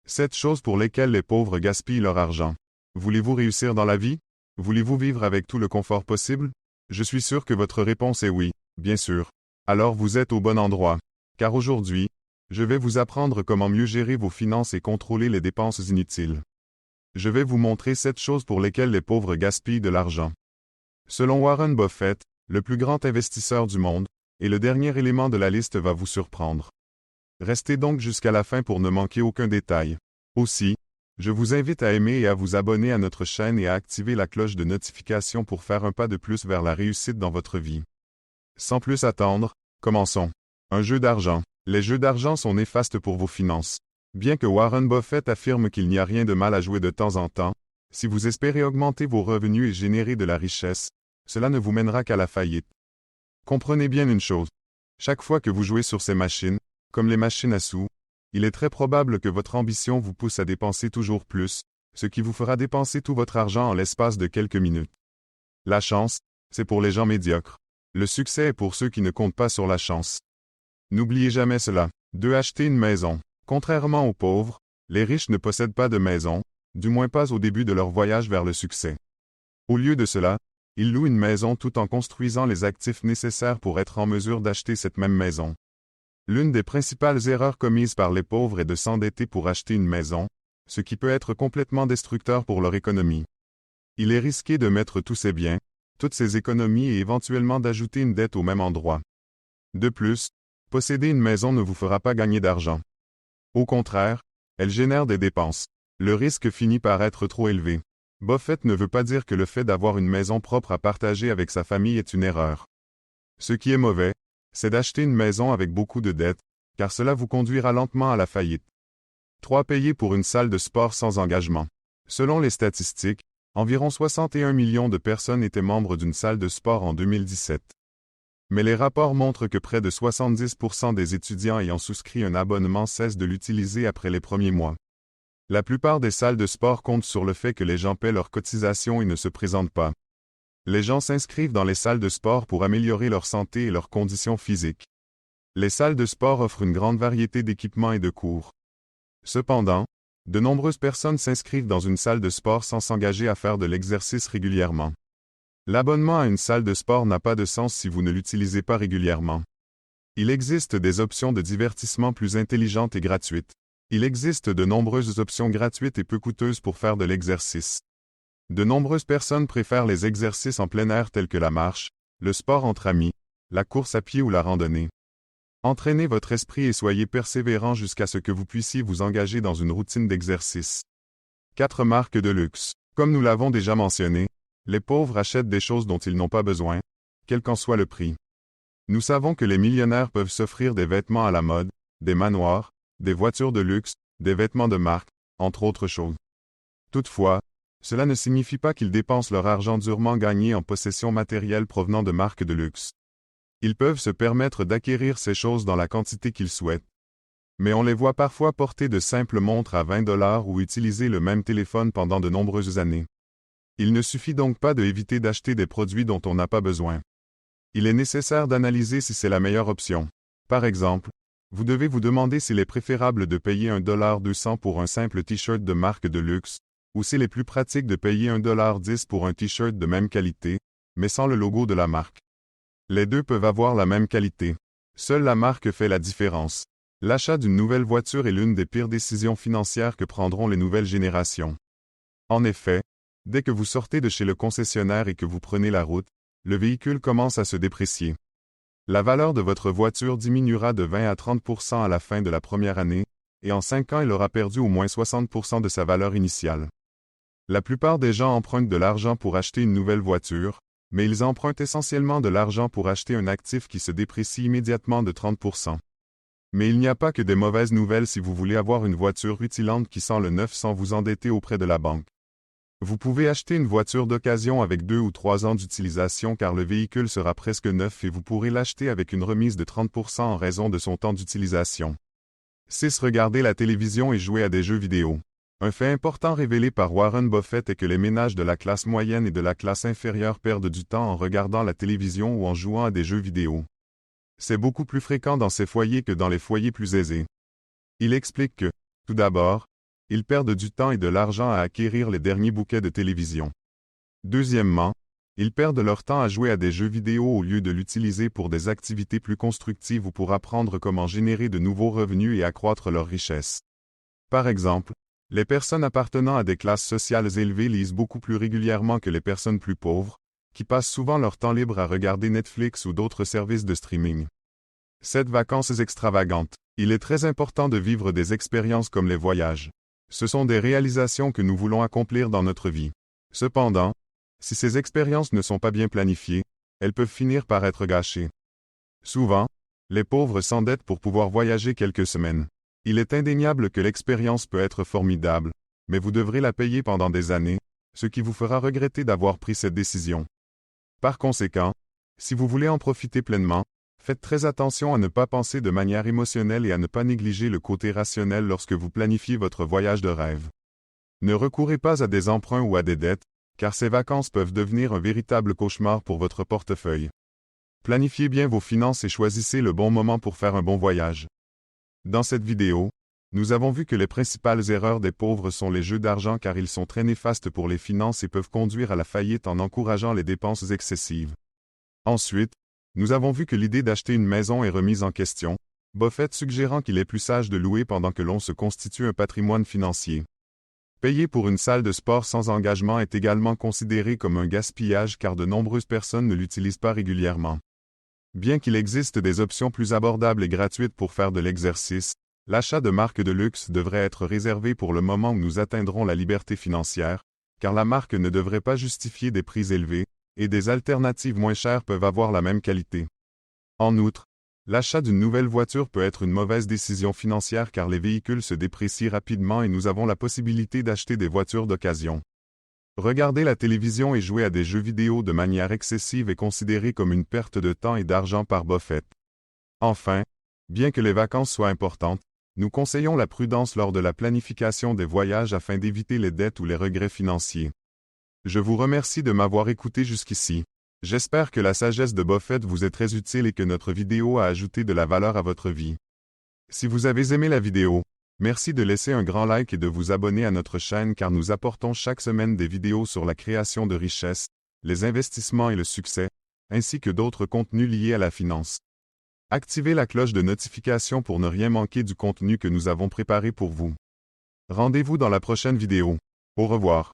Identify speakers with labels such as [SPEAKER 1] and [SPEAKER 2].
[SPEAKER 1] 7 choses pour lesquelles les pauvres gaspillent leur argent. Voulez-vous réussir dans la vie? Voulez-vous vivre avec tout le confort possible? Je suis sûr que votre réponse est oui, bien sûr. Alors vous êtes au bon endroit. Car aujourd'hui, je vais vous apprendre comment mieux gérer vos finances et contrôler les dépenses inutiles. Je vais vous montrer 7 choses pour lesquelles les pauvres gaspillent de l'argent. Selon Warren Buffett, le plus grand investisseur du monde, et le dernier élément de la liste va vous surprendre. Restez donc jusqu'à la fin pour ne manquer aucun détail. Aussi, je vous invite à aimer et à vous abonner à notre chaîne et à activer la cloche de notification pour faire un pas de plus vers la réussite dans votre vie. Sans plus attendre, commençons. Un jeu d'argent. Les jeux d'argent sont néfastes pour vos finances. Bien que Warren Buffett affirme qu'il n'y a rien de mal à jouer de temps en temps, si vous espérez augmenter vos revenus et générer de la richesse, cela ne vous mènera qu'à la faillite. Comprenez bien une chose. Chaque fois que vous jouez sur ces machines, comme les machines à sous, il est très probable que votre ambition vous pousse à dépenser toujours plus, ce qui vous fera dépenser tout votre argent en l'espace de quelques minutes. La chance, c'est pour les gens médiocres. Le succès est pour ceux qui ne comptent pas sur la chance. N'oubliez jamais cela. 2. Acheter une maison. Contrairement aux pauvres, les riches ne possèdent pas de maison, du moins pas au début de leur voyage vers le succès. Au lieu de cela, ils louent une maison tout en construisant les actifs nécessaires pour être en mesure d'acheter cette même maison. L'une des principales erreurs commises par les pauvres est de s'endetter pour acheter une maison, ce qui peut être complètement destructeur pour leur économie. Il est risqué de mettre tous ses biens, toutes ses économies et éventuellement d'ajouter une dette au même endroit. De plus, posséder une maison ne vous fera pas gagner d'argent. Au contraire, elle génère des dépenses. Le risque finit par être trop élevé. Buffett ne veut pas dire que le fait d'avoir une maison propre à partager avec sa famille est une erreur. Ce qui est mauvais, c'est d'acheter une maison avec beaucoup de dettes, car cela vous conduira lentement à la faillite. 3. Payer pour une salle de sport sans engagement. Selon les statistiques, environ 61 millions de personnes étaient membres d'une salle de sport en 2017. Mais les rapports montrent que près de 70% des étudiants ayant souscrit un abonnement cessent de l'utiliser après les premiers mois. La plupart des salles de sport comptent sur le fait que les gens paient leurs cotisations et ne se présentent pas. Les gens s'inscrivent dans les salles de sport pour améliorer leur santé et leurs conditions physiques. Les salles de sport offrent une grande variété d'équipements et de cours. Cependant, de nombreuses personnes s'inscrivent dans une salle de sport sans s'engager à faire de l'exercice régulièrement. L'abonnement à une salle de sport n'a pas de sens si vous ne l'utilisez pas régulièrement. Il existe des options de divertissement plus intelligentes et gratuites. Il existe de nombreuses options gratuites et peu coûteuses pour faire de l'exercice. De nombreuses personnes préfèrent les exercices en plein air tels que la marche, le sport entre amis, la course à pied ou la randonnée. Entraînez votre esprit et soyez persévérant jusqu'à ce que vous puissiez vous engager dans une routine d'exercice. 4. Marques de luxe. Comme nous l'avons déjà mentionné, les pauvres achètent des choses dont ils n'ont pas besoin, quel qu'en soit le prix. Nous savons que les millionnaires peuvent s'offrir des vêtements à la mode, des manoirs, des voitures de luxe, des vêtements de marque, entre autres choses. Toutefois, cela ne signifie pas qu'ils dépensent leur argent durement gagné en possessions matérielles provenant de marques de luxe. Ils peuvent se permettre d'acquérir ces choses dans la quantité qu'ils souhaitent. Mais on les voit parfois porter de simples montres à 20 $ ou utiliser le même téléphone pendant de nombreuses années. Il ne suffit donc pas d'éviter d'acheter des produits dont on n'a pas besoin. Il est nécessaire d'analyser si c'est la meilleure option. Par exemple, vous devez vous demander s'il est préférable de payer $1.200 pour un simple t-shirt de marque de luxe, ou s'il est plus pratique de payer $1.10 pour un t-shirt de même qualité, mais sans le logo de la marque. Les deux peuvent avoir la même qualité. Seule la marque fait la différence. L'achat d'une nouvelle voiture est l'une des pires décisions financières que prendront les nouvelles générations. En effet, dès que vous sortez de chez le concessionnaire et que vous prenez la route, le véhicule commence à se déprécier. La valeur de votre voiture diminuera de 20 à 30% à la fin de la première année, et en 5 ans il aura perdu au moins 60% de sa valeur initiale. La plupart des gens empruntent de l'argent pour acheter une nouvelle voiture, mais ils empruntent essentiellement de l'argent pour acheter un actif qui se déprécie immédiatement de 30%. Mais il n'y a pas que des mauvaises nouvelles si vous voulez avoir une voiture rutilante qui sent le neuf sans vous endetter auprès de la banque. Vous pouvez acheter une voiture d'occasion avec 2 ou 3 ans d'utilisation car le véhicule sera presque neuf et vous pourrez l'acheter avec une remise de 30% en raison de son temps d'utilisation. 6. Regarder la télévision et jouer à des jeux vidéo. Un fait important révélé par Warren Buffett est que les ménages de la classe moyenne et de la classe inférieure perdent du temps en regardant la télévision ou en jouant à des jeux vidéo. C'est beaucoup plus fréquent dans ces foyers que dans les foyers plus aisés. Il explique que, tout d'abord, Ils perdent du temps et de l'argent à acquérir les derniers bouquets de télévision. Deuxièmement, ils perdent leur temps à jouer à des jeux vidéo au lieu de l'utiliser pour des activités plus constructives ou pour apprendre comment générer de nouveaux revenus et accroître leur richesse. Par exemple, les personnes appartenant à des classes sociales élevées lisent beaucoup plus régulièrement que les personnes plus pauvres, qui passent souvent leur temps libre à regarder Netflix ou d'autres services de streaming. 7 vacances extravagantes. Il est très important de vivre des expériences comme les voyages. Ce sont des réalisations que nous voulons accomplir dans notre vie. Cependant, si ces expériences ne sont pas bien planifiées, elles peuvent finir par être gâchées. Souvent, les pauvres s'endettent pour pouvoir voyager quelques semaines. Il est indéniable que l'expérience peut être formidable, mais vous devrez la payer pendant des années, ce qui vous fera regretter d'avoir pris cette décision. Par conséquent, si vous voulez en profiter pleinement, faites très attention à ne pas penser de manière émotionnelle et à ne pas négliger le côté rationnel lorsque vous planifiez votre voyage de rêve. Ne recourez pas à des emprunts ou à des dettes, car ces vacances peuvent devenir un véritable cauchemar pour votre portefeuille. Planifiez bien vos finances et choisissez le bon moment pour faire un bon voyage. Dans cette vidéo, nous avons vu que les principales erreurs des pauvres sont les jeux d'argent car ils sont très néfastes pour les finances et peuvent conduire à la faillite en encourageant les dépenses excessives. Ensuite, nous avons vu que l'idée d'acheter une maison est remise en question, Buffett suggérant qu'il est plus sage de louer pendant que l'on se constitue un patrimoine financier. Payer pour une salle de sport sans engagement est également considéré comme un gaspillage car de nombreuses personnes ne l'utilisent pas régulièrement. Bien qu'il existe des options plus abordables et gratuites pour faire de l'exercice, l'achat de marques de luxe devrait être réservé pour le moment où nous atteindrons la liberté financière, car la marque ne devrait pas justifier des prix élevés, et des alternatives moins chères peuvent avoir la même qualité. En outre, l'achat d'une nouvelle voiture peut être une mauvaise décision financière car les véhicules se déprécient rapidement et nous avons la possibilité d'acheter des voitures d'occasion. Regarder la télévision et jouer à des jeux vidéo de manière excessive est considéré comme une perte de temps et d'argent par Buffett. Enfin, bien que les vacances soient importantes, nous conseillons la prudence lors de la planification des voyages afin d'éviter les dettes ou les regrets financiers. Je vous remercie de m'avoir écouté jusqu'ici. J'espère que la sagesse de Buffett vous est très utile et que notre vidéo a ajouté de la valeur à votre vie. Si vous avez aimé la vidéo, merci de laisser un grand like et de vous abonner à notre chaîne car nous apportons chaque semaine des vidéos sur la création de richesses, les investissements et le succès, ainsi que d'autres contenus liés à la finance. Activez la cloche de notification pour ne rien manquer du contenu que nous avons préparé pour vous. Rendez-vous dans la prochaine vidéo. Au revoir.